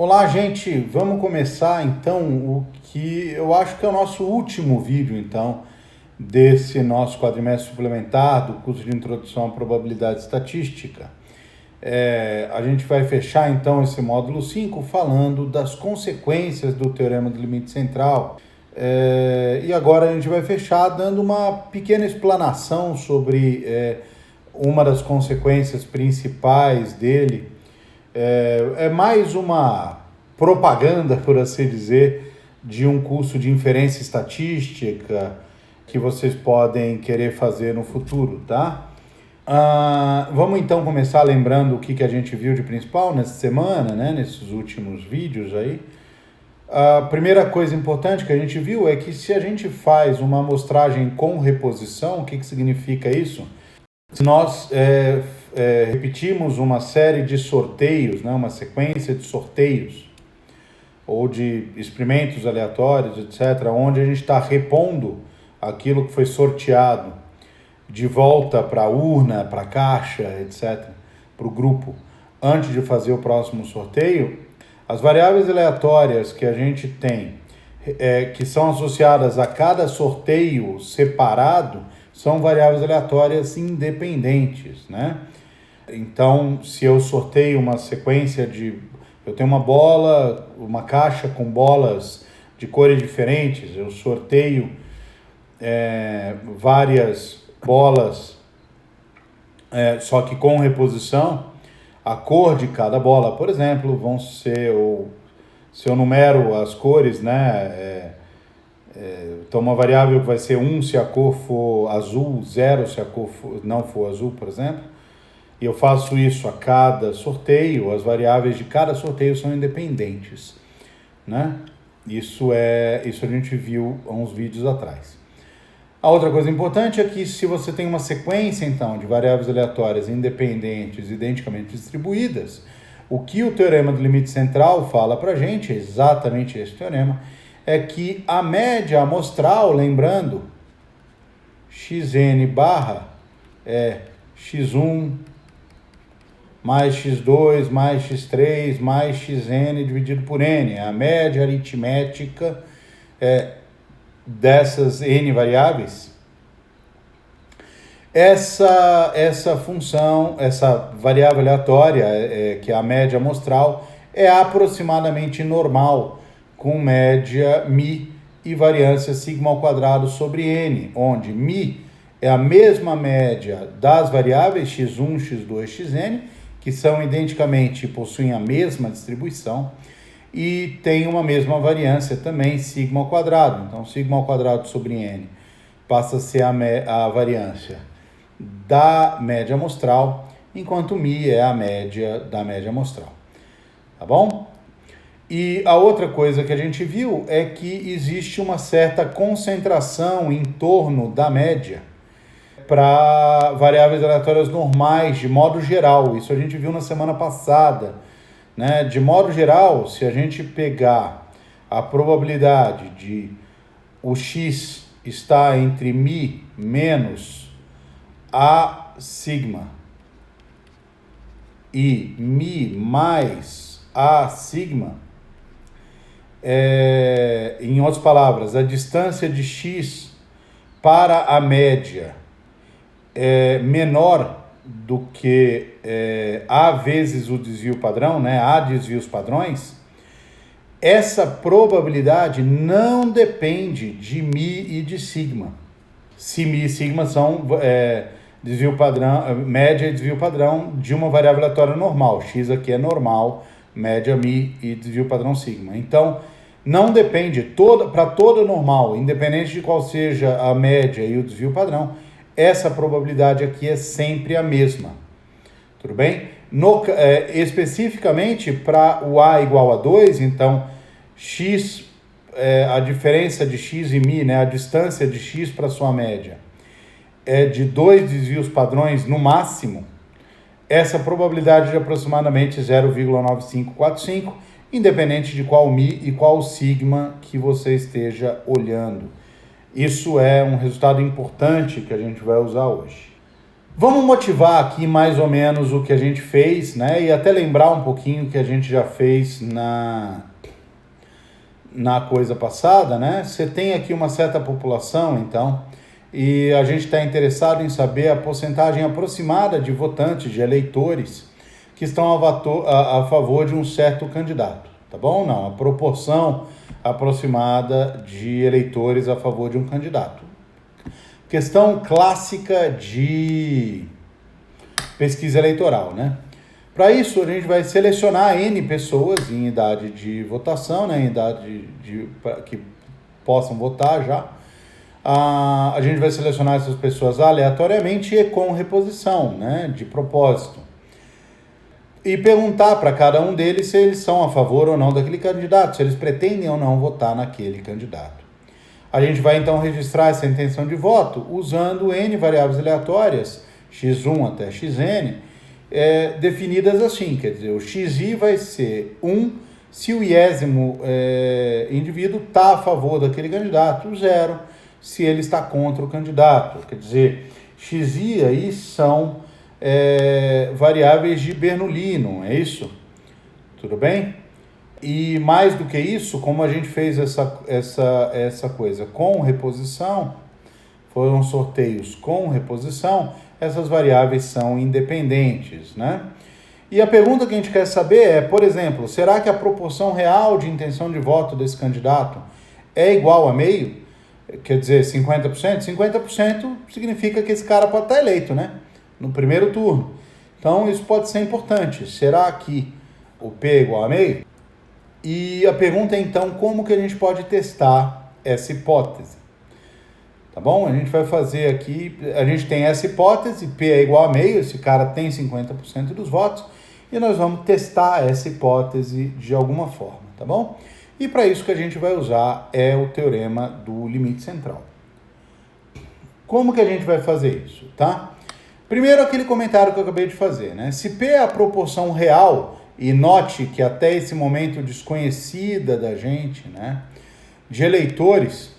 Olá, gente! Vamos começar então o que eu acho que é o nosso último vídeo, então, desse nosso quadrimestre suplementar do curso de Introdução à Probabilidade Estatística. A gente vai fechar então esse módulo 5 falando das consequências do Teorema do Limite Central. E agora a gente vai fechar dando uma pequena explanação sobre uma das consequências principais dele. É mais uma propaganda, por assim dizer, de um curso de inferência estatística que vocês podem querer fazer no futuro, tá? Vamos então começar lembrando o que a gente viu de principal nessa semana, né? Nesses últimos vídeos aí. A primeira coisa importante que a gente viu é que se a gente faz uma amostragem com reposição, o que significa isso? Se nós repetimos uma série de sorteios, né, uma sequência de sorteios, ou de experimentos aleatórios, etc., onde a gente está repondo aquilo que foi sorteado de volta para a urna, para a caixa, etc., para o grupo, antes de fazer o próximo sorteio, as variáveis aleatórias que a gente tem, que são associadas a cada sorteio separado, são variáveis aleatórias independentes, né? Então, se eu sorteio uma sequência eu tenho uma bola, uma caixa com bolas de cores diferentes, eu sorteio várias bolas, só que com reposição, a cor de cada bola, por exemplo, vão ser, se eu numero as cores, né? Então, uma variável que vai ser 1 se a cor for azul, 0 se a cor não for azul, por exemplo. E eu faço isso a cada sorteio, as variáveis de cada sorteio são independentes, né? Isso a gente viu há uns vídeos atrás. A outra coisa importante é que se você tem uma sequência, então, de variáveis aleatórias independentes, identicamente distribuídas, o que o Teorema do Limite Central fala pra gente, exatamente esse teorema, é que a média amostral, lembrando, xn barra é x1 mais x2 mais x3 mais xn dividido por n. É a média aritmética dessas n variáveis. Essa função, essa variável aleatória, que é a média amostral, é aproximadamente normal, com média μ e variância sigma ao quadrado sobre n, onde μ é a mesma média das variáveis x1, x2, xn, que são identicamente, possuem a mesma distribuição, e tem uma mesma variância também, sigma ao quadrado. Então, sigma ao quadrado sobre n passa a ser a variância da média amostral, enquanto μ é a média da média amostral. Tá bom? E a outra coisa que a gente viu é que existe uma certa concentração em torno da média para variáveis aleatórias normais, de modo geral. Isso a gente viu na semana passada, né? De modo geral, se a gente pegar a probabilidade de o x estar entre μ menos a sigma e μ mais a sigma, em outras palavras, a distância de x para a média é menor do que A vezes o desvio padrão, né? A desvios padrões, essa probabilidade não depende de μ e de sigma. Se μ e sigma são desvio padrão, média e desvio padrão de uma variável aleatória normal. X aqui é normal, média μ e desvio padrão sigma. Então, não depende, para toda normal, independente de qual seja a média e o desvio padrão, essa probabilidade aqui é sempre a mesma. Tudo bem? Especificamente para o A igual a 2, então, x, a diferença de x e μ, né, a distância de x para sua média, é de 2 desvios padrões no máximo, essa probabilidade de aproximadamente 0,9545, independente de qual μ e qual sigma que você esteja olhando. Isso é um resultado importante que a gente vai usar hoje. Vamos motivar aqui mais ou menos o que a gente fez, né? E até lembrar um pouquinho o que a gente já fez na coisa passada, né? Você tem aqui uma certa população, então, e a gente está interessado em saber a porcentagem aproximada de votantes, de eleitores, que estão a favor de um certo candidato, tá bom? Não, a proporção aproximada de eleitores a favor de um candidato. Questão clássica de pesquisa eleitoral, né? Para isso, a gente vai selecionar N pessoas em idade de votação, né? Em idade que possam votar já. A gente vai selecionar essas pessoas aleatoriamente e com reposição, né? De propósito. E perguntar para cada um deles se eles são a favor ou não daquele candidato, se eles pretendem ou não votar naquele candidato. A gente vai então registrar essa intenção de voto usando N variáveis aleatórias, x1 até xn, definidas assim, quer dizer, o xi vai ser 1 se o iésimo indivíduo está a favor daquele candidato, 0 se ele está contra o candidato. Quer dizer, xi aí são variáveis de Bernoulli, não é isso? Tudo bem? E mais do que isso, como a gente fez essa coisa com reposição, foram sorteios com reposição, essas variáveis são independentes, né? E a pergunta que a gente quer saber é, por exemplo, será que a proporção real de intenção de voto desse candidato é igual a meio? Quer dizer, 50%? 50% significa que esse cara pode estar eleito, né? No primeiro turno. Então, isso pode ser importante. Será que o P é igual a meio? E a pergunta é, então, como que a gente pode testar essa hipótese? Tá bom? A gente vai fazer aqui, a gente tem essa hipótese, P é igual a meio, esse cara tem 50% dos votos, e nós vamos testar essa hipótese de alguma forma, tá bom? E para isso que a gente vai usar é o teorema do limite central. Como que a gente vai fazer isso, tá? Primeiro, aquele comentário que eu acabei de fazer, né? Se P é a proporção real, e note que até esse momento desconhecida da gente, né, de eleitores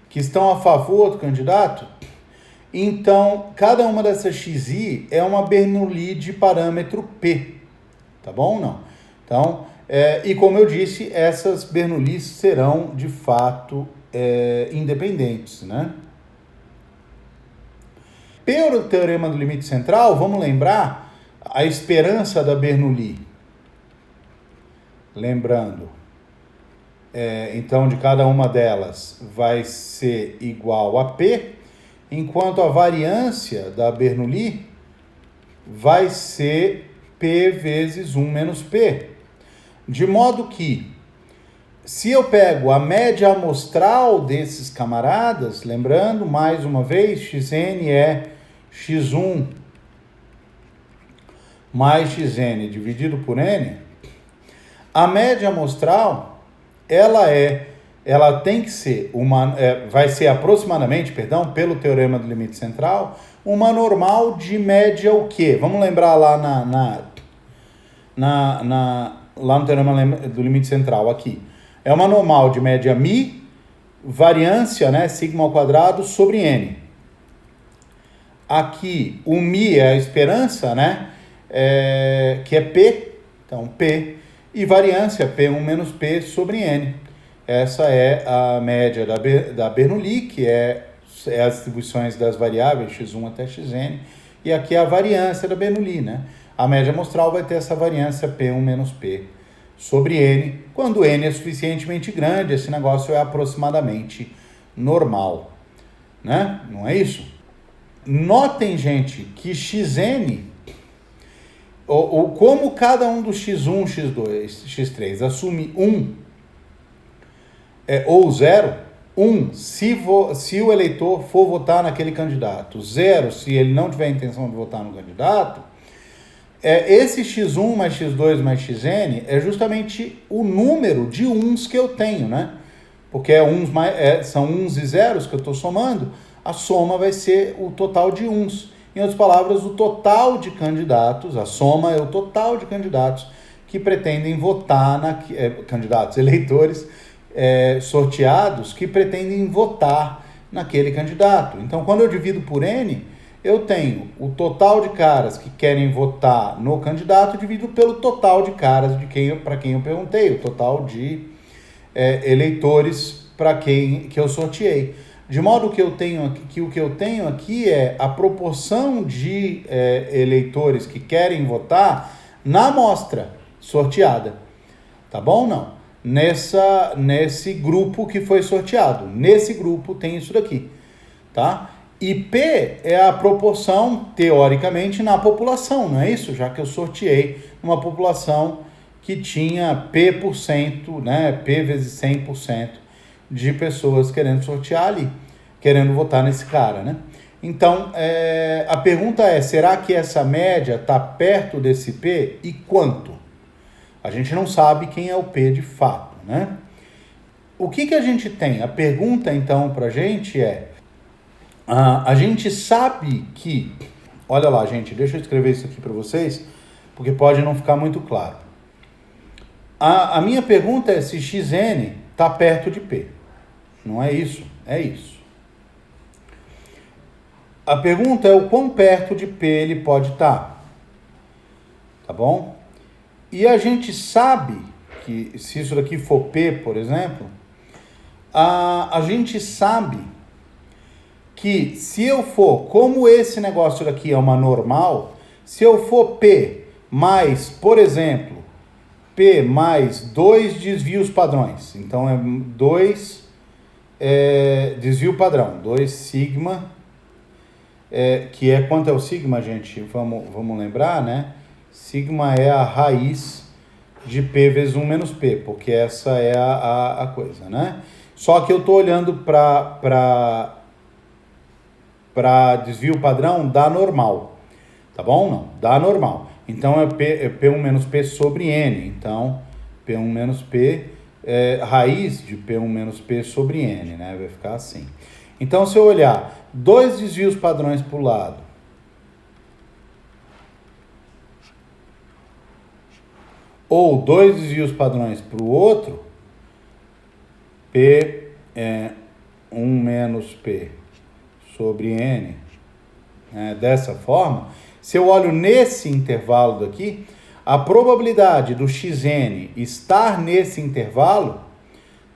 que estão a favor do candidato, então cada uma dessas xi é uma Bernoulli de parâmetro P, tá bom? Não. Então, e como eu disse, essas Bernoullis serão de fato independentes, né? Pelo teorema do limite central, vamos lembrar a esperança da Bernoulli. Lembrando, então, de cada uma delas vai ser igual a P, enquanto a variância da Bernoulli vai ser P vezes 1 menos P. De modo que, se eu pego a média amostral desses camaradas, lembrando, mais uma vez, xn é x1 mais xn dividido por n, a média amostral, ela tem que ser vai ser aproximadamente, pelo teorema do limite central, uma normal de média o quê? Vamos lembrar lá lá no teorema do limite central, aqui. É uma normal de média mi, variância, né, sigma ao quadrado sobre n. Aqui, o mi é a esperança, né, que é P, então P, e variância P1 menos P sobre N. Essa é a média da Bernoulli, que é as distribuições das variáveis x1 até xn, e aqui é a variância da Bernoulli, né? A média amostral vai ter essa variância P1 menos P sobre N. Quando N é suficientemente grande, esse negócio é aproximadamente normal, né? Não é isso? Notem, gente, que xn... como cada um dos x1, x2, x3 assume 1 ou 0, 1 se o eleitor for votar naquele candidato, 0 se ele não tiver a intenção de votar no candidato, esse x1 mais x2 mais xn é justamente o número de uns que eu tenho, né? Porque são uns e zeros que eu estou somando, a soma vai ser o total de uns. Em outras palavras, o total de candidatos, a soma é o total de candidatos que pretendem votar, eleitores sorteados que pretendem votar naquele candidato. Então, quando eu divido por N, eu tenho o total de caras que querem votar no candidato dividido pelo total de caras para quem eu perguntei, o total de eleitores para quem que eu sorteei. De modo que o que eu tenho aqui é a proporção de eleitores que querem votar na amostra sorteada. Tá bom ou não? Nesse grupo que foi sorteado. Nesse grupo tem isso daqui. Tá? E P é a proporção, teoricamente, na população, não é isso? Já que eu sorteei uma população que tinha P%, né? P vezes 100% de pessoas querendo sortear ali, querendo votar nesse cara, né? Então, a pergunta é, será que essa média está perto desse P e quanto? A gente não sabe quem é o P de fato, né? O que a gente tem? A pergunta, então, para a gente é, a gente sabe que, olha lá, gente, deixa eu escrever isso aqui para vocês, porque pode não ficar muito claro. A minha pergunta é se Xn está perto de P. Não é isso? É isso. A pergunta é o quão perto de P ele pode estar. Tá bom? E a gente sabe que, se isso daqui for P, por exemplo, a gente sabe que se eu for, como esse negócio daqui é uma normal, se eu for P mais, por exemplo, P mais 2 desvios padrões, então é 2 desvio padrão, 2 sigma, que é quanto é o sigma, gente? Vamos lembrar, né? Sigma é a raiz de P vezes 1 menos P, porque essa é a coisa, né? Só que eu estou olhando para desvio padrão da normal, tá bom? Não, da normal. Então é P1 menos P sobre N. Então, P1 menos P raiz de P1 menos P sobre N, né? Vai ficar assim. Então, se eu olhar 2 desvios padrões para o lado, ou 2 desvios padrões para o outro, P é 1 menos P sobre N, dessa forma, se eu olho nesse intervalo daqui, a probabilidade do Xn estar nesse intervalo,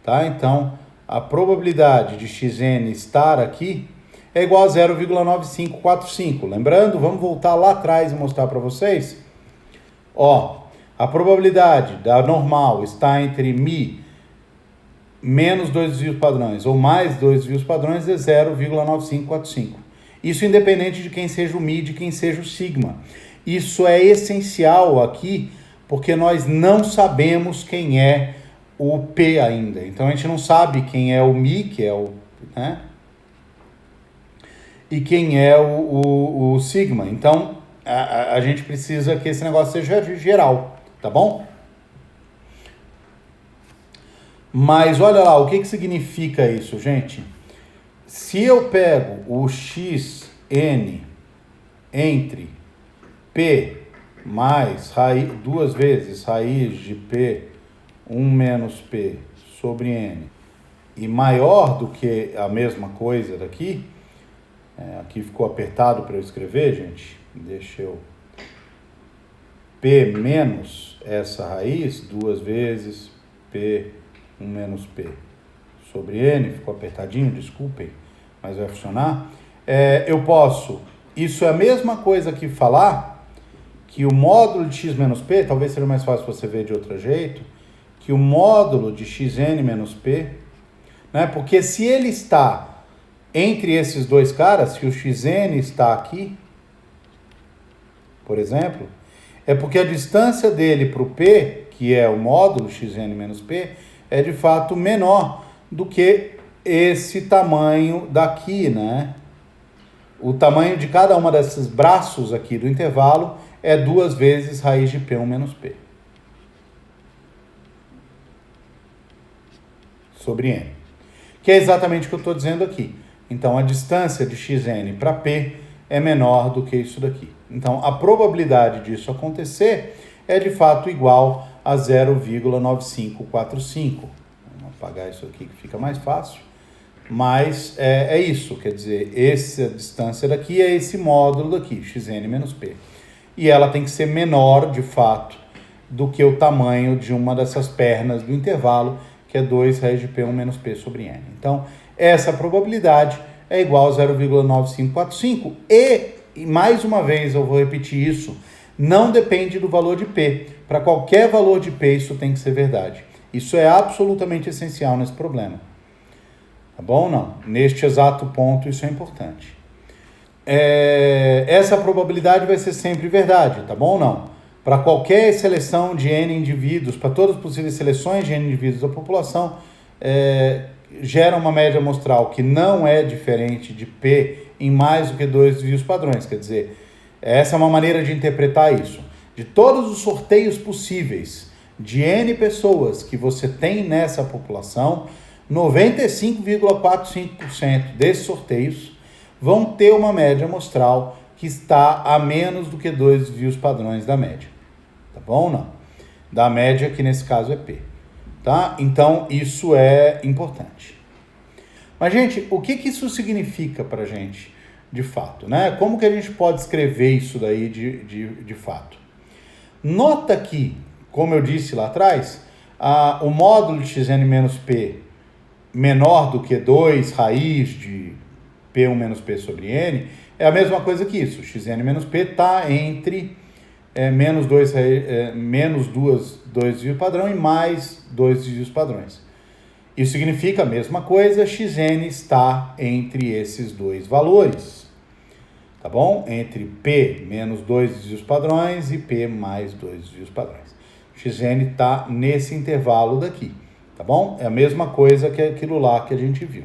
tá? Então, a probabilidade de Xn estar aqui é igual a 0,9545. Lembrando, vamos voltar lá atrás e mostrar para vocês. Ó, a probabilidade da normal está entre μ menos 2 desvios padrões ou mais 2 desvios padrões é 0,9545. Isso independente de quem seja o μ e de quem seja o sigma. Isso é essencial aqui, porque nós não sabemos quem é o P ainda. Então, a gente não sabe quem é o μ, que é o... né? E quem é o sigma. Então, a gente precisa que esse negócio seja geral, tá bom? Mas olha lá, o que significa isso, gente? Se eu pego o Xn entre P mais duas vezes raiz de P 1 menos P sobre N e maior do que a mesma coisa daqui, aqui ficou apertado para eu escrever, gente, deixa eu... P menos essa raiz, 2 vezes P 1 menos P sobre N, ficou apertadinho, desculpem, mas vai funcionar. Eu posso, isso é a mesma coisa que falar que o módulo de x menos P, talvez seja mais fácil você ver de outro jeito, que o módulo de xn menos P, né, porque se ele está entre esses dois caras, se o xn está aqui, por exemplo, é porque a distância dele para o P, que é o módulo xn menos P, é de fato menor do que esse tamanho daqui, né? O tamanho de cada uma desses braços aqui do intervalo é 2 vezes raiz de P1 menos P sobre N, que é exatamente o que eu estou dizendo aqui. Então, a distância de xn para P é menor do que isso daqui. Então, a probabilidade disso acontecer é de fato igual a 0,9545. Vamos apagar isso aqui que fica mais fácil. Mas é isso, quer dizer, essa distância daqui é esse módulo daqui, xn menos p. E ela tem que ser menor, de fato, do que o tamanho de uma dessas pernas do intervalo, que é 2 raiz de p1 menos p sobre n. Então, essa probabilidade é igual a 0,9545 e, mais uma vez, eu vou repetir isso, não depende do valor de p. Para qualquer valor de p, isso tem que ser verdade. Isso é absolutamente essencial nesse problema. Tá bom ou não? Neste exato ponto, isso é importante. Essa probabilidade vai ser sempre verdade, tá bom ou não? Para qualquer seleção de N indivíduos, para todas as possíveis seleções de N indivíduos da população, gera uma média amostral que não é diferente de P em mais do que 2 desvios padrões. Quer dizer, essa é uma maneira de interpretar isso. De todos os sorteios possíveis de N pessoas que você tem nessa população, 95,45% desses sorteios vão ter uma média amostral que está a menos do que 2 desvios padrões da média. Tá bom ou não? Da média, que nesse caso é P. Tá? Então, isso é importante. Mas, gente, o que isso significa para a gente, de fato? Né? Como que a gente pode escrever isso daí de fato? Nota que, como eu disse lá atrás, o módulo de xn menos p menor do que 2 raiz de p1 menos p sobre n é a mesma coisa que isso. Xn menos p está entre menos 2 desvios padrão e mais 2 desvios padrões. Isso significa a mesma coisa, xn está entre esses dois valores. Tá bom? Entre p menos 2 desvios padrões e p mais 2 desvios padrões. Xn está nesse intervalo daqui. Tá bom? É a mesma coisa que aquilo lá que a gente viu.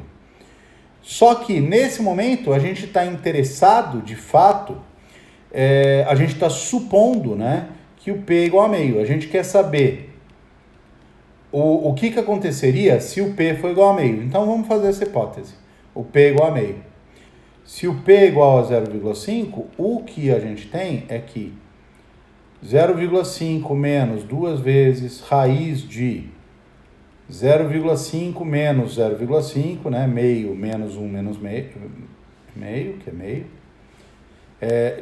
Só que, nesse momento, a gente está interessado, de fato, a gente está supondo, né, que o P é igual a meio. A gente quer saber o que aconteceria se o P for igual a meio. Então, vamos fazer essa hipótese. O P é igual a meio. Se o P é igual a 0,5, o que a gente tem é que 0,5 menos 2 vezes raiz de 0,5 menos 0,5, né? Meio menos 1 menos meio, que é meio,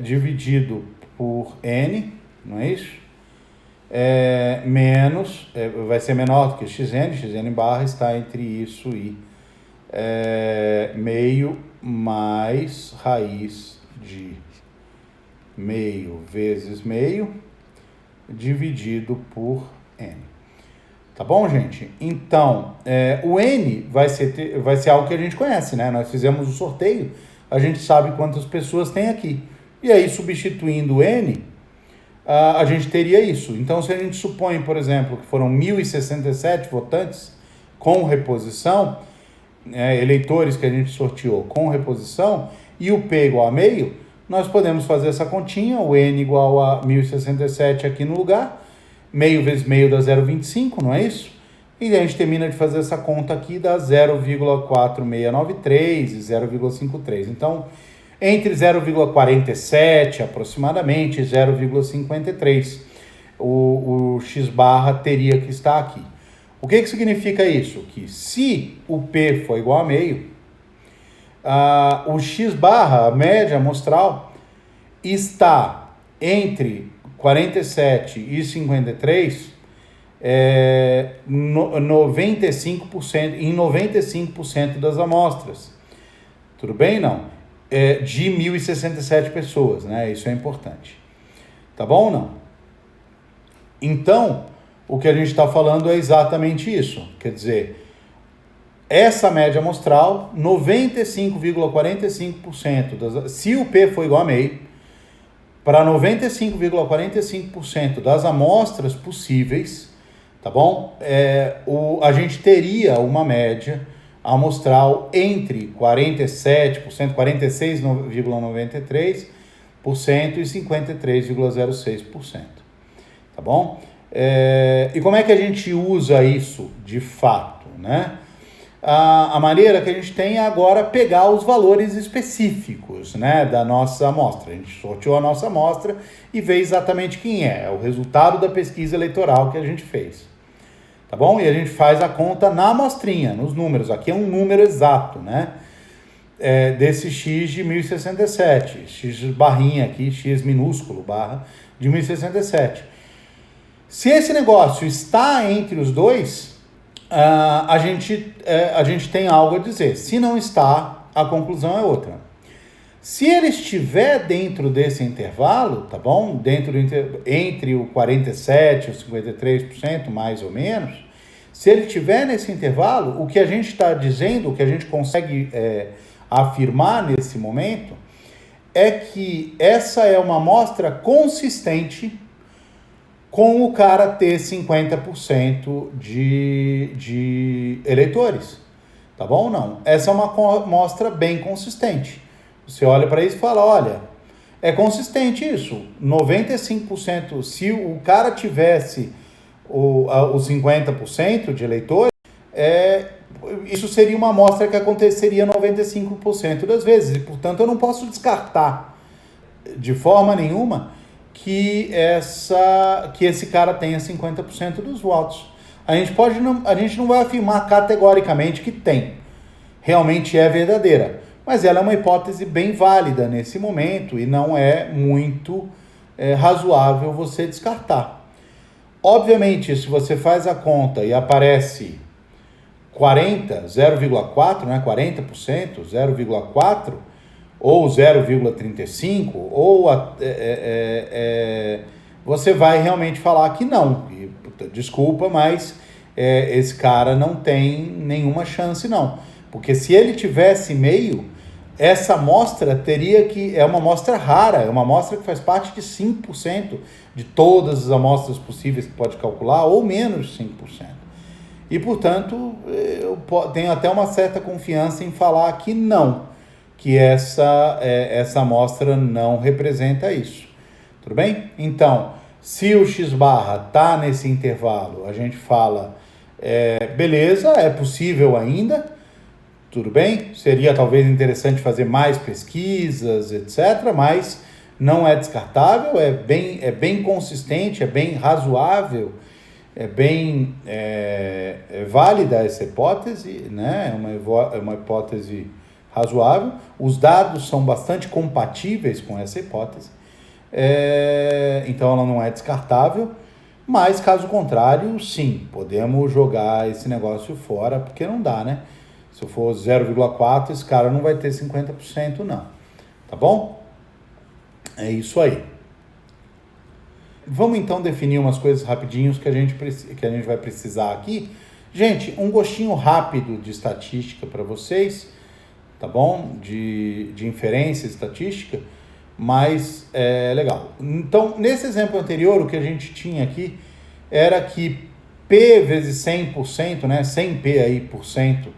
dividido por n, não é isso? Menos, vai ser menor do que xn barra está entre isso e meio mais raiz de meio vezes meio dividido por n. Tá bom, gente? Então, o n vai ser algo que a gente conhece, né? Nós fizemos o sorteio, a gente sabe quantas pessoas tem aqui. E aí, substituindo o n, a gente teria isso. Então, se a gente supõe, por exemplo, que foram 1.067 votantes com reposição, eleitores que a gente sorteou com reposição, e o P igual a meio, nós podemos fazer essa continha, o n igual a 1.067 aqui no lugar, meio vezes meio dá 0,25, não é isso? E a gente termina de fazer essa conta aqui, dá 0,4693 e 0,53. Então, entre 0,47 aproximadamente e 0,53, o x barra teria que estar aqui. O que significa isso? Que se o P for igual a meio, o x barra, a média amostral, está entre 47 e 53, 95%, em 95% das amostras. Tudo bem? Não. De 1.067 pessoas, né? Isso é importante. Tá bom ou não? Então, o que a gente está falando é exatamente isso. Quer dizer, essa média amostral, 95,45%, se o P for igual a meio, para 95,45% das amostras possíveis, tá bom? A gente teria uma média amostral entre 47%, 46,93% e 53,06%, tá bom? E como é que a gente usa isso de fato, né? A maneira que a gente tem é agora pegar os valores específicos, né, da nossa amostra. A gente sorteou a nossa amostra e vê exatamente quem é o resultado da pesquisa eleitoral que a gente fez. Tá tá bom? E a gente faz a conta na amostrinha, nos números. Aqui é um número exato, né? Desse x de 1067, x barrinha aqui, x minúsculo barra de 1067. Se esse negócio está entre os dois, a gente tem algo a dizer. Se não está, a conclusão é outra. Se ele estiver dentro desse intervalo, tá bom? Entre o 47% e o 53%, mais ou menos, se ele estiver nesse intervalo, o que a gente está dizendo, o que a gente consegue afirmar nesse momento, é que essa é uma amostra consistente com o cara ter 50% de eleitores. Tá bom ou não? Essa é uma amostra bem consistente. Você olha para isso e fala, olha, é consistente isso. 95%, se o cara tivesse os 50% de eleitores, isso seria uma amostra que aconteceria 95% das vezes. E, portanto, eu não posso descartar de forma nenhuma que esse cara tenha 50% dos votos. A gente não vai afirmar categoricamente que tem. Realmente é verdadeira. Mas ela é uma hipótese bem válida nesse momento e não é muito razoável você descartar. Obviamente, se você faz a conta e aparece 0,4%, né, 40%, 0,4%, ou 0,35%, ou você vai realmente falar que não. E, desculpa, mas esse cara não tem nenhuma chance, não. Porque se ele tivesse meio, essa amostra é uma amostra rara, é uma amostra que faz parte de 5% de todas as amostras possíveis que pode calcular, ou menos de 5%. E, portanto, eu tenho até uma certa confiança em falar que não, que essa amostra não representa isso. Tudo bem? Então, se o x-barra está nesse intervalo, a gente fala, beleza, é possível ainda, tudo bem? Seria talvez interessante fazer mais pesquisas, etc., mas não é descartável, é bem consistente, é bem razoável, é bem válida essa hipótese, né? É uma hipótese razoável. Os dados são bastante compatíveis com essa hipótese, então ela não é descartável, mas caso contrário, sim, podemos jogar esse negócio fora, porque não dá, né? Se for 0,4, esse cara não vai ter 50% não, tá bom? É isso aí. Vamos então definir umas coisas rapidinhos que a gente vai precisar aqui. Gente, um gostinho rápido de estatística para vocês, tá bom? De inferência estatística, mas é legal. Então, nesse exemplo anterior, o que a gente tinha aqui era que P vezes 100%, né? 100P aí por cento,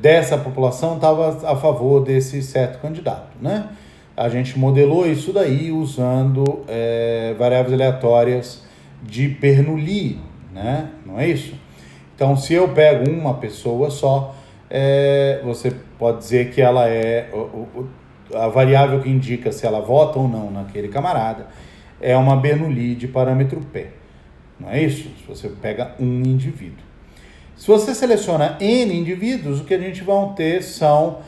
dessa população estava a favor desse certo candidato, né? A gente modelou isso daí usando variáveis aleatórias de Bernoulli, né? Não é isso? Então, se eu pego uma pessoa só, você pode dizer que ela é a variável que indica se ela vota ou não naquele camarada é uma Bernoulli de parâmetro P, não é isso? Se você pega um indivíduo. Se você seleciona N indivíduos, o que a gente vai ter são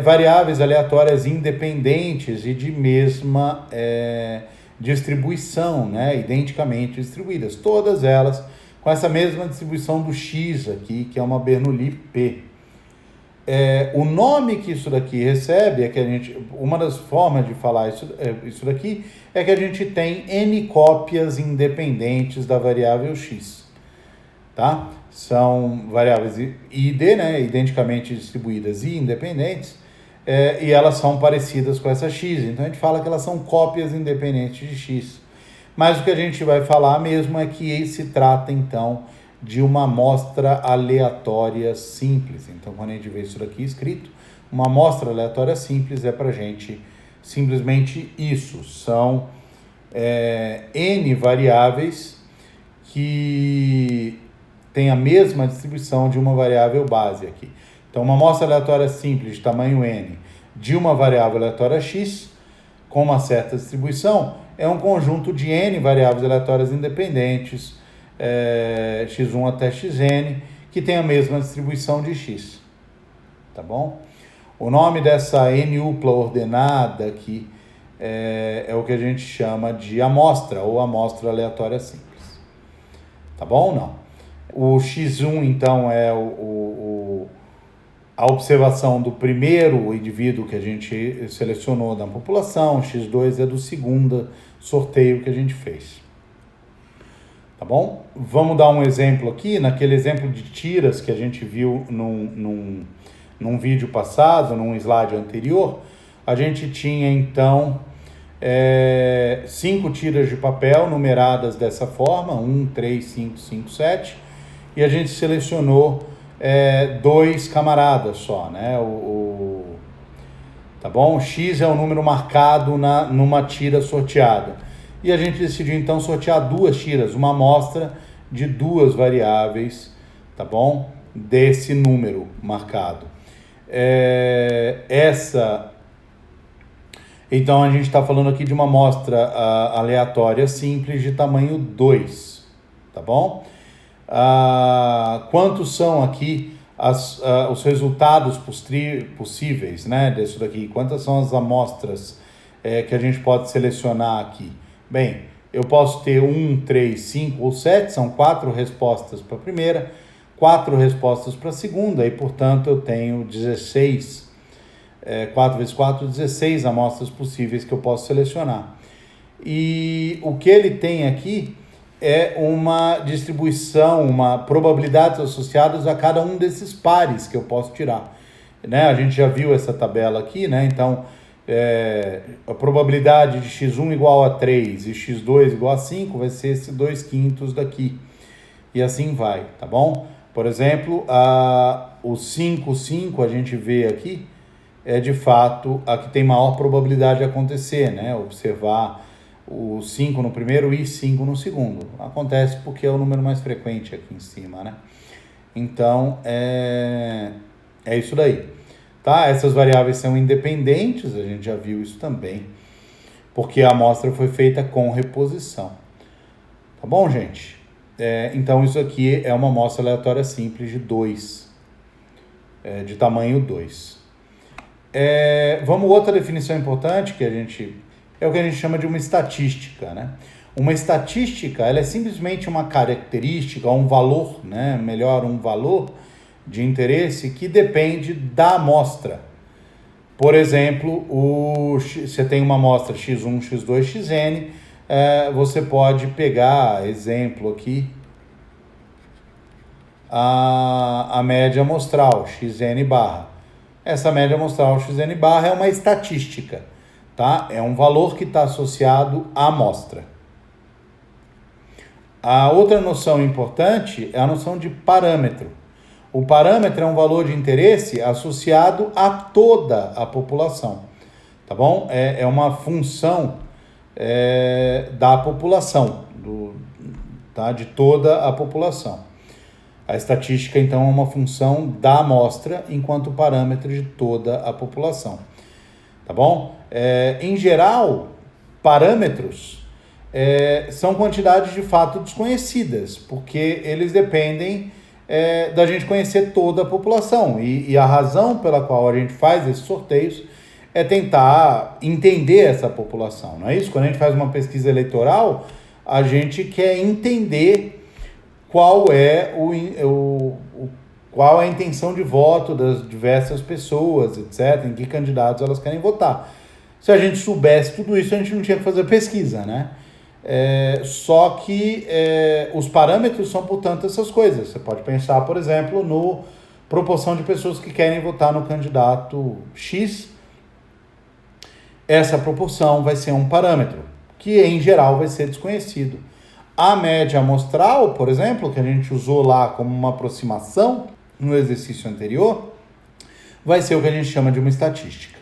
variáveis aleatórias independentes e de mesma distribuição, né? Identicamente distribuídas, todas elas com essa mesma distribuição do X aqui, que é uma Bernoulli P. O nome que isso daqui recebe uma das formas de falar isso daqui é que a gente tem N cópias independentes da variável X, tá? São variáveis ID, né, identicamente distribuídas e independentes, e elas são parecidas com essa X, então a gente fala que elas são cópias independentes de X. Mas o que a gente vai falar mesmo é que se trata, então, de uma amostra aleatória simples. Então, quando a gente vê isso daqui escrito, uma amostra aleatória simples é para a gente simplesmente isso. São N variáveis que tem a mesma distribuição de uma variável base aqui. Então, uma amostra aleatória simples de tamanho N de uma variável aleatória X com uma certa distribuição é um conjunto de N variáveis aleatórias independentes x1 até xn, que tem a mesma distribuição de x, tá bom? O nome dessa n-upla ordenada aqui é o que a gente chama de amostra, ou amostra aleatória simples, tá bom ou não? O x1, então, é a observação do primeiro indivíduo que a gente selecionou da população, x2 é do segundo sorteio que a gente fez. Tá bom? Vamos dar um exemplo aqui, naquele exemplo de tiras que a gente viu num vídeo passado, num slide anterior, a gente tinha então 5 tiras de papel numeradas dessa forma, 1, 3, 5, 5, 7, e a gente selecionou 2 camaradas só, né? Tá bom? X é o número marcado numa tira sorteada. E a gente decidiu então sortear 2 tiras, uma amostra de 2 variáveis, tá bom? Desse número marcado. Então a gente está falando aqui de uma amostra aleatória simples de tamanho 2, tá bom? Quantos são aqui os resultados possíveis, né, disso daqui? Quantas são as amostras que a gente pode selecionar aqui? Bem, eu posso ter 1, 3, 5 ou 7, são 4 respostas para a primeira, 4 respostas para a segunda, e portanto eu tenho 16, 4 vezes 4, 16 amostras possíveis que eu posso selecionar. E o que ele tem aqui é uma distribuição, uma probabilidades associadas a cada um desses pares que eu posso tirar, né? A gente já viu essa tabela aqui, né? Então, a probabilidade de x1 igual a 3 e x2 igual a 5 vai ser esse 2/5 daqui. E assim vai, tá bom? Por exemplo, o 5, 5 a gente vê aqui, de fato a que tem maior probabilidade de acontecer, né? Observar o 5 no primeiro e 5 no segundo. Acontece porque é o número mais frequente aqui em cima, né? Então, é isso daí. Tá? Essas variáveis são independentes, a gente já viu isso também, porque a amostra foi feita com reposição. Tá bom, gente? Então, isso aqui é uma amostra aleatória simples de 2, de tamanho 2. Vamos outra definição importante que é o que a gente chama de uma estatística, né? Uma estatística, ela é simplesmente uma característica, um valor, né? Melhor, um valor de interesse que depende da amostra. Por exemplo, você tem uma amostra x1, x2, xn, você pode pegar, exemplo aqui, a média amostral, xn barra. Essa média amostral xn barra é uma estatística, tá? É um valor que está associado à amostra. A outra noção importante é a noção de parâmetro. O parâmetro é um valor de interesse associado a toda a população, tá bom? É uma função da população, tá? De toda a população. A estatística, então, é uma função da amostra enquanto parâmetro de toda a população, tá bom? Em geral, parâmetros são quantidades de fato desconhecidas, porque eles dependem da gente conhecer toda a população. E a razão pela qual a gente faz esses sorteios é tentar entender essa população, não é isso? Quando a gente faz uma pesquisa eleitoral, a gente quer entender qual é qual é a intenção de voto das diversas pessoas, etc., em que candidatos elas querem votar. Se a gente soubesse tudo isso, a gente não tinha que fazer pesquisa, né? Só que os parâmetros são, portanto, essas coisas. Você pode pensar, por exemplo, no proporção de pessoas que querem votar no candidato X. Essa proporção vai ser um parâmetro, que em geral vai ser desconhecido. A média amostral, por exemplo, que a gente usou lá como uma aproximação no exercício anterior, vai ser o que a gente chama de uma estatística,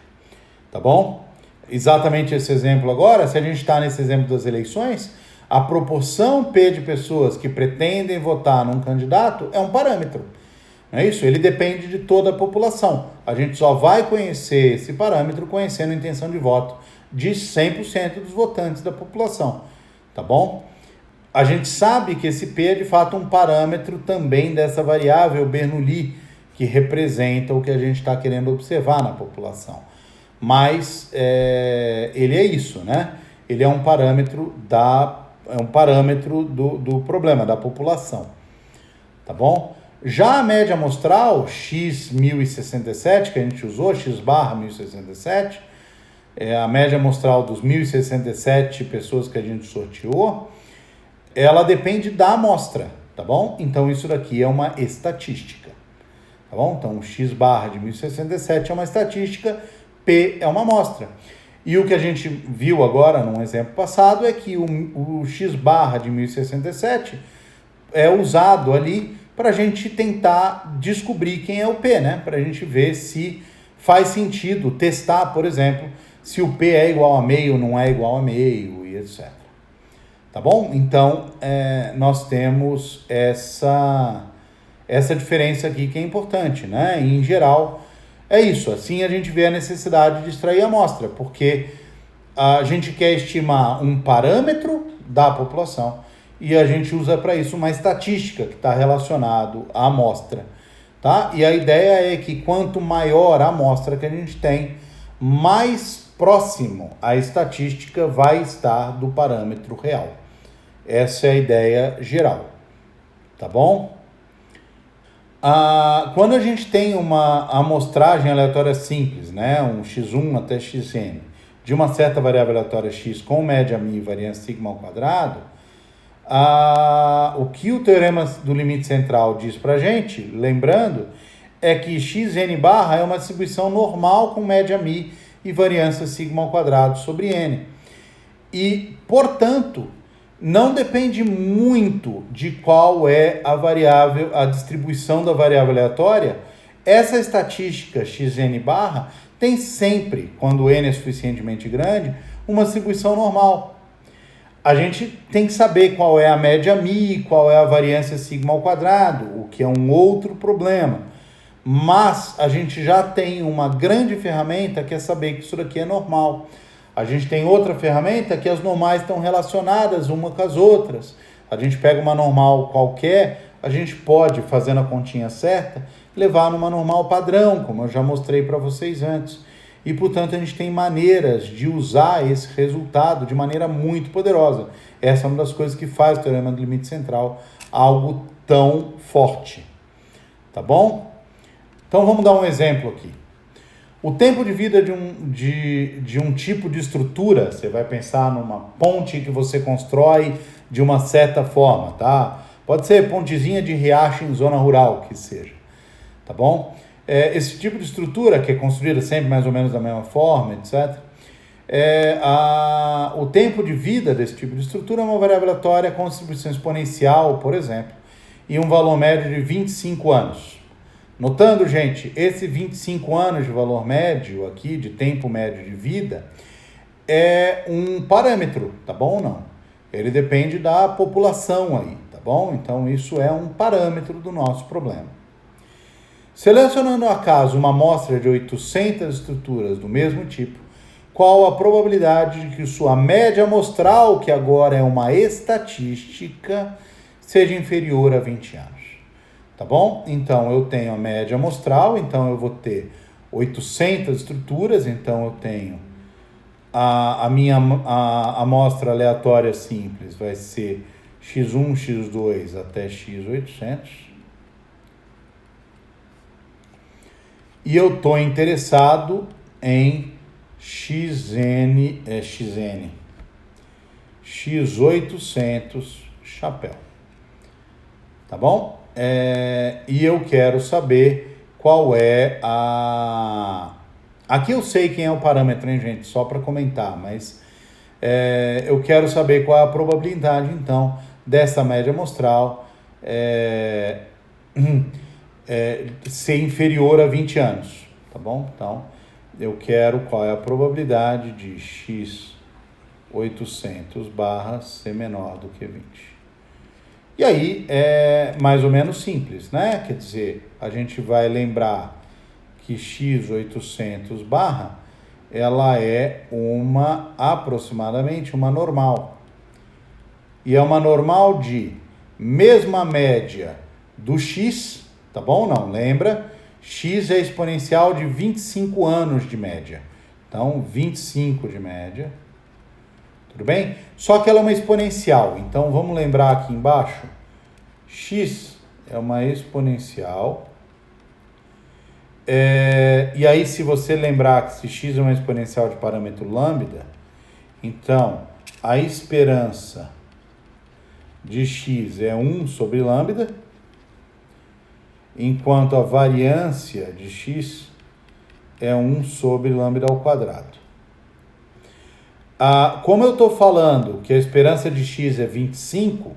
tá bom? Exatamente esse exemplo agora, se a gente está nesse exemplo das eleições, a proporção P de pessoas que pretendem votar num candidato é um parâmetro, não é isso? Ele depende de toda a população. A gente só vai conhecer esse parâmetro conhecendo a intenção de voto de 100% dos votantes da população, tá bom? a gente sabe que esse P é de fato um parâmetro também dessa variável Bernoulli, que representa o que a gente está querendo observar na população. Mas ele é isso, né? Ele é um parâmetro do problema, da população. Tá bom? Já a média amostral, x1067, que a gente usou, x barra 1067, a média amostral dos 1067 pessoas que a gente sorteou, ela depende da amostra, tá bom? Então isso daqui é uma estatística, tá bom? Então x barra de 1067 é uma estatística, P é uma amostra. E o que a gente viu agora, num exemplo passado, é que o x barra de 1067 é usado ali para a gente tentar descobrir quem é o P, né? Para a gente ver se faz sentido testar, por exemplo, se o P é igual a meio ou não é igual a meio e etc. Tá bom? Então, nós temos essa diferença aqui que é importante, né? Em geral, é isso. Assim a gente vê a necessidade de extrair a amostra, porque a gente quer estimar um parâmetro da população e a gente usa para isso uma estatística que está relacionado à amostra, tá? E a ideia é que quanto maior a amostra que a gente tem, mais próximo a estatística vai estar do parâmetro real. Essa é a ideia geral, tá bom? Quando a gente tem uma amostragem aleatória simples, né, um x1 até xn, de uma certa variável aleatória x com média μ e variância sigma ao quadrado, o que o teorema do limite central diz para a gente, lembrando, é que xn barra é uma distribuição normal com média μ e variância sigma ao quadrado sobre n. E, portanto, não depende muito de qual é a variável, a distribuição da variável aleatória. Essa estatística xn barra tem sempre, quando n é suficientemente grande, uma distribuição normal. A gente tem que saber qual é a média μ, qual é a variância sigma ao quadrado, o que é um outro problema. Mas a gente já tem uma grande ferramenta que é saber que isso daqui é normal. A gente tem outra ferramenta que as normais estão relacionadas uma com as outras. A gente pega uma normal qualquer, a gente pode, fazendo a continha certa, levar numa normal padrão, como eu já mostrei para vocês antes. E, portanto, a gente tem maneiras de usar esse resultado de maneira muito poderosa. Essa é uma das coisas que faz o teorema do limite central algo tão forte. Tá bom? Então, vamos dar um exemplo aqui. O tempo de vida de um tipo de estrutura, você vai pensar numa ponte que você constrói de uma certa forma, tá? Pode ser pontezinha de riacho em zona rural, que seja, tá bom? Esse tipo de estrutura, que é construída sempre mais ou menos da mesma forma, etc., o tempo de vida desse tipo de estrutura é uma variável aleatória com distribuição exponencial, por exemplo, e um valor médio de 25 anos. Notando, gente, esse 25 anos de valor médio aqui, de tempo médio de vida, é um parâmetro, tá bom ou não? Ele depende da população aí, tá bom? Então, isso é um parâmetro do nosso problema. Selecionando ao acaso uma amostra de 800 estruturas do mesmo tipo, qual a probabilidade de que sua média amostral, que agora é uma estatística, seja inferior a 20 anos? Tá bom? Então, eu tenho a média amostral, então eu vou ter 800 estruturas, então eu tenho a minha amostra aleatória simples, vai ser x1, x2 até x800. E eu estou interessado em x800 chapéu. Tá bom? E eu quero saber qual é a... Aqui eu sei quem é o parâmetro, hein, gente? Só para comentar, mas eu quero saber qual é a probabilidade, então, dessa média amostral ser inferior a 20 anos, tá bom? Então, eu quero qual é a probabilidade de x800 barra ser menor do que 20. E aí é mais ou menos simples, né? Quer dizer, a gente vai lembrar que x800 barra, ela é aproximadamente uma normal. e é uma normal de mesma média do x, tá bom? Não, lembra? X é exponencial de 25 anos de média. Então, 25 de média. Tudo bem? Só que ela é uma exponencial. Então, vamos lembrar aqui embaixo. X é uma exponencial. E aí, se você lembrar que se x é uma exponencial de parâmetro lambda, então, a esperança de x é 1 sobre lambda, enquanto a variância de x é 1 sobre lambda ao quadrado. Como eu estou falando que a esperança de x é 25,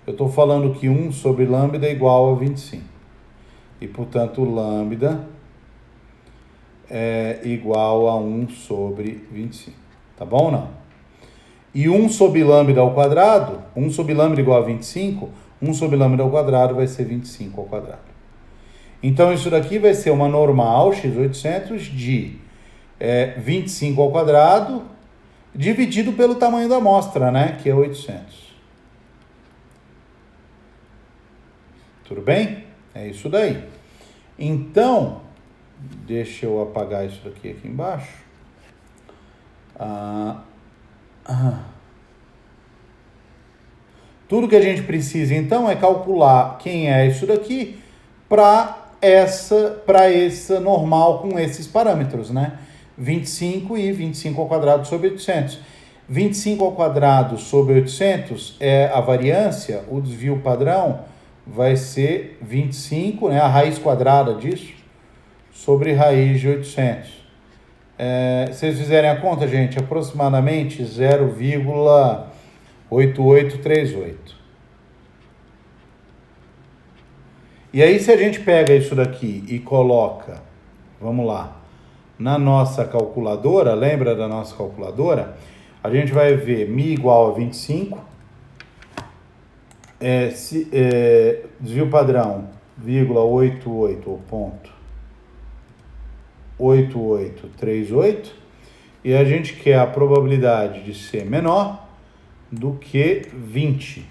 eu estou falando que 1 sobre lambda é igual a 25. E, portanto, lambda é igual a 1 sobre 25. Tá bom ou não? E 1 sobre lambda ao quadrado, 1 sobre lambda igual a 25, 1 sobre lambda ao quadrado vai ser 25 ao quadrado. Então, isso daqui vai ser uma normal, x800, de 25 ao quadrado, dividido pelo tamanho da amostra, né? Que é 800. Tudo bem? É isso daí. Então, deixa eu apagar isso daqui embaixo. Tudo que a gente precisa, então, é calcular quem é isso daqui para essa normal com esses parâmetros, né? 25 e 25 ao quadrado sobre 800. 25 ao quadrado sobre 800 é a variância, o desvio padrão vai ser 25, né? A raiz quadrada disso, sobre raiz de 800. Se vocês fizerem a conta, gente, aproximadamente 0,8838. E aí, se a gente pega isso daqui e coloca, vamos lá, na nossa calculadora, lembra da nossa calculadora? A gente vai ver μ igual a 25, desvio padrão, vírgula 88, ou ponto 8838, e a gente quer a probabilidade de ser menor do que 20.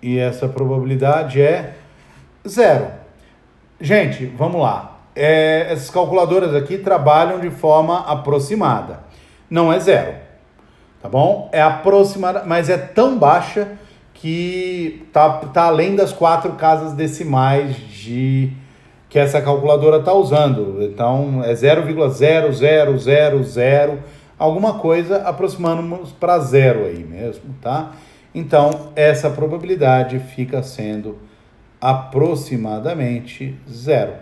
E essa probabilidade é 0. Gente, vamos lá. Essas calculadoras aqui trabalham de forma aproximada. Não é 0, tá bom? É aproximada, mas é tão baixa que tá além das 4 casas decimais que essa calculadora está usando. Então, é 0,0000, alguma coisa aproximando para 0 aí mesmo, tá? Então, essa probabilidade fica sendo aproximadamente 0.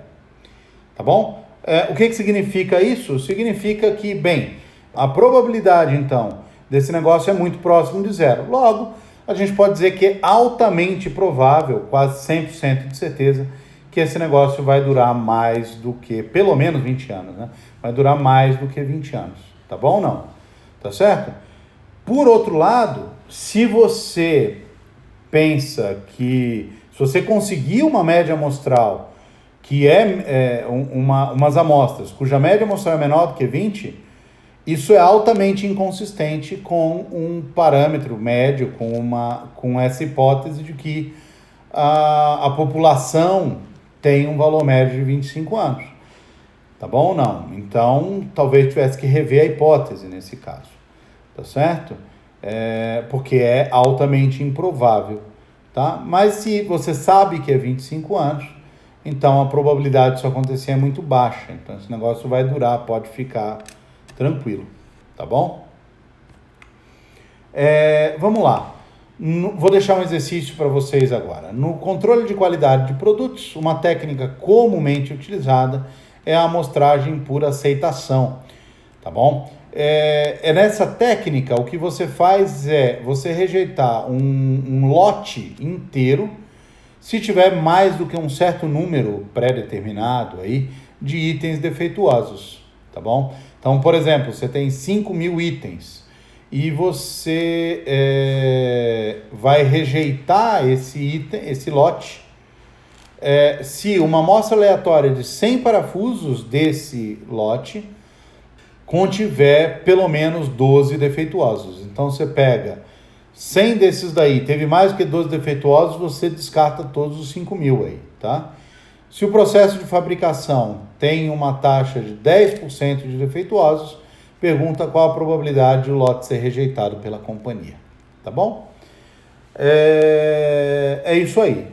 Tá bom? O que significa isso? Significa que, bem, a probabilidade, então, desse negócio é muito próximo de 0. Logo, a gente pode dizer que é altamente provável, quase 100% de certeza, que esse negócio vai durar mais do que, pelo menos 20 anos, né? Vai durar mais do que 20 anos. Tá bom ou não? Tá certo? Por outro lado, se você pensa que, se você conseguir uma média amostral, que umas amostras cuja média amostral é menor do que 20, isso é altamente inconsistente com um parâmetro médio, com essa hipótese de que a população tem um valor médio de 25 anos. Tá bom ou não? Então, talvez tivesse que rever a hipótese nesse caso. Tá certo? Porque é altamente improvável, tá? Mas se você sabe que é 25 anos, então a probabilidade disso acontecer é muito baixa. Então esse negócio vai durar, pode ficar tranquilo, tá bom? Vamos lá. Vou deixar um exercício para vocês agora. No controle de qualidade de produtos, uma técnica comumente utilizada é a amostragem por aceitação, tá bom? Nessa técnica, o que você faz é você rejeitar um lote inteiro se tiver mais do que um certo número pré-determinado aí de itens defeituosos, tá bom? Então, por exemplo, você tem 5.000 itens e você vai rejeitar esse lote se uma amostra aleatória de 100 parafusos desse lote contiver pelo menos 12 defeituosos. Então, você pega 100 desses daí teve mais do que 12 defeituosos, você descarta todos os 5.000 aí, tá? Se o processo de fabricação tem uma taxa de 10% de defeituosos, pergunta qual a probabilidade de o lote ser rejeitado pela companhia, tá bom? É isso aí.